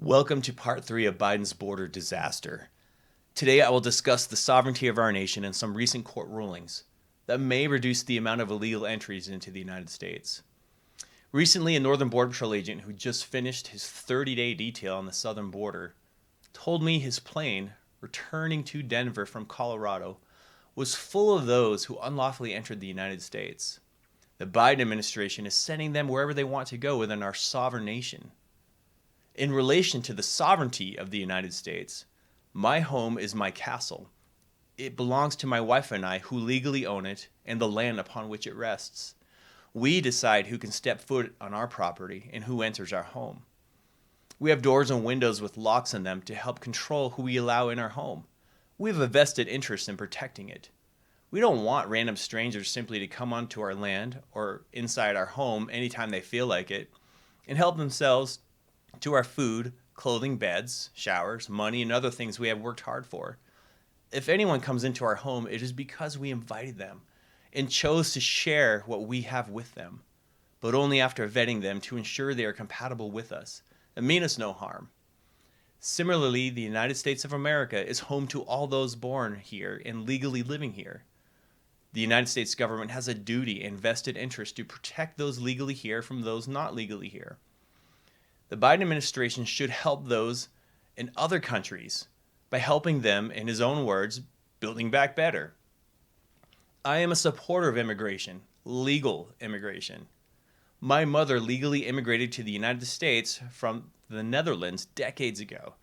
Welcome to part 3 of Biden's border disaster. Today I will discuss the sovereignty of our nation and some recent court rulings that may reduce the amount of illegal entries into the United States. Recently, a Northern Border Patrol agent who just finished his 30-day detail on the southern border told me his plane, returning to Denver from Colorado, was full of those who unlawfully entered the United States. The Biden administration is sending them wherever they want to go within our sovereign nation. In relation to the sovereignty of the United States, my home is my castle. It belongs to my wife and I, who legally own it and the land upon which it rests. We decide who can step foot on our property and who enters our home. We have doors and windows with locks on them to help control who we allow in our home. We have a vested interest in protecting it. We don't want random strangers simply to come onto our land or inside our home anytime they feel like it and help themselves to our food, clothing, beds, showers, money, and other things we have worked hard for. If anyone comes into our home, it is because we invited them and chose to share what we have with them, but only after vetting them to ensure they are compatible with us and mean us no harm. Similarly, the United States of America is home to all those born here and legally living here. The United States government has a duty and vested interest to protect those legally here from those not legally here. The Biden administration should help those in other countries by helping them, in his own words, building back better. I am a supporter of immigration, legal immigration. My mother legally immigrated to the United States from the Netherlands decades ago.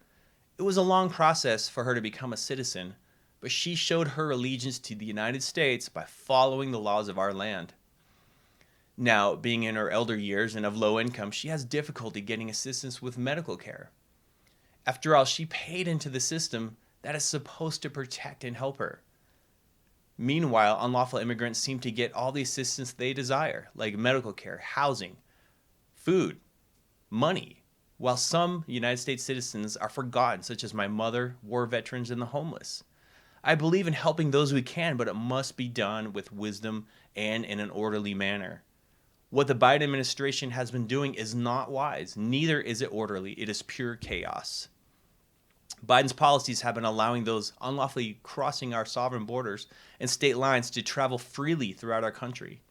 It was a long process for her to become a citizen, but she showed her allegiance to the United States by following the laws of our land. Now, being in her elder years and of low income, she has difficulty getting assistance with medical care. After all, she paid into the system that is supposed to protect and help her. Meanwhile, unlawful immigrants seem to get all the assistance they desire, like medical care, housing, food, money, while some United States citizens are forgotten, such as my mother, war veterans, and the homeless. I believe in helping those we can, but it must be done with wisdom and in an orderly manner. What the Biden administration has been doing is not wise. Neither is it orderly. It is pure chaos. Biden's policies have been allowing those unlawfully crossing our sovereign borders and state lines to travel freely throughout our country.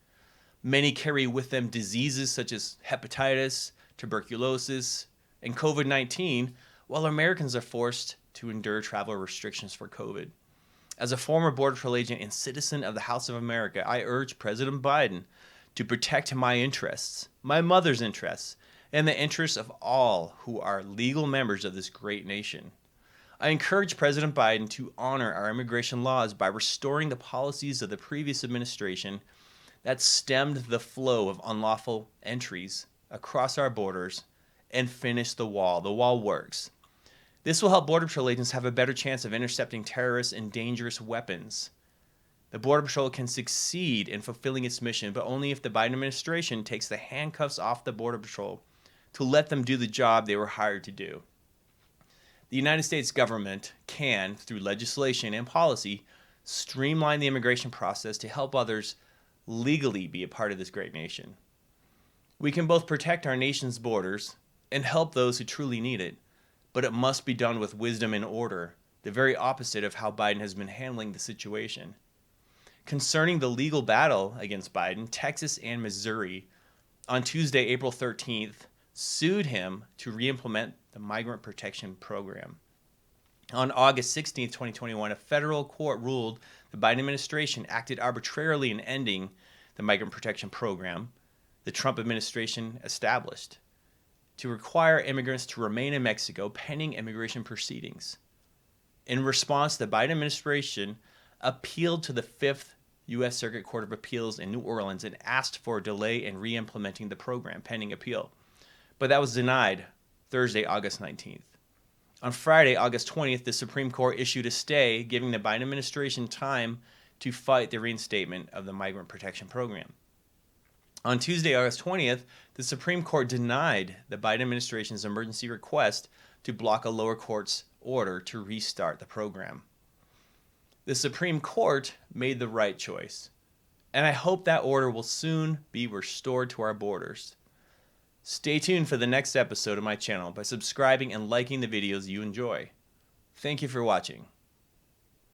Many carry with them diseases such as hepatitis, tuberculosis, and COVID-19, while Americans are forced to endure travel restrictions for COVID. As a former Border Patrol agent and citizen of the House of America, I urge President Biden to protect my interests, my mother's interests, and the interests of all who are legal members of this great nation. I encourage President Biden to honor our immigration laws by restoring the policies of the previous administration that stemmed the flow of unlawful entries across our borders and finish the wall. The wall works. This will help Border Patrol agents have a better chance of intercepting terrorists and dangerous weapons. The Border Patrol can succeed in fulfilling its mission, but only if the Biden administration takes the handcuffs off the Border Patrol to let them do the job they were hired to do. The United States government can, through legislation and policy, streamline the immigration process to help others legally be a part of this great nation. We can both protect our nation's borders and help those who truly need it, but it must be done with wisdom and order, the very opposite of how Biden has been handling the situation. Concerning the legal battle against Biden, Texas and Missouri, on Tuesday, April 13th, sued him to re-implement the Migrant Protection Program. On August 16th, 2021, a federal court ruled the Biden administration acted arbitrarily in ending the Migrant Protection Program the Trump administration established to require immigrants to remain in Mexico pending immigration proceedings. In response, the Biden administration appealed to the 5th U.S. Circuit Court of Appeals in New Orleans and asked for a delay in re-implementing the program pending appeal. But that was denied Thursday, August 19th. On Friday, August 20th, the Supreme Court issued a stay giving the Biden administration time to fight the reinstatement of the Migrant Protection Program. On Tuesday, August 20th, the Supreme Court denied the Biden administration's emergency request to block a lower court's order to restart the program. The Supreme Court made the right choice, and I hope that order will soon be restored to our borders. Stay tuned for the next episode of my channel by subscribing and liking the videos you enjoy. Thank you for watching.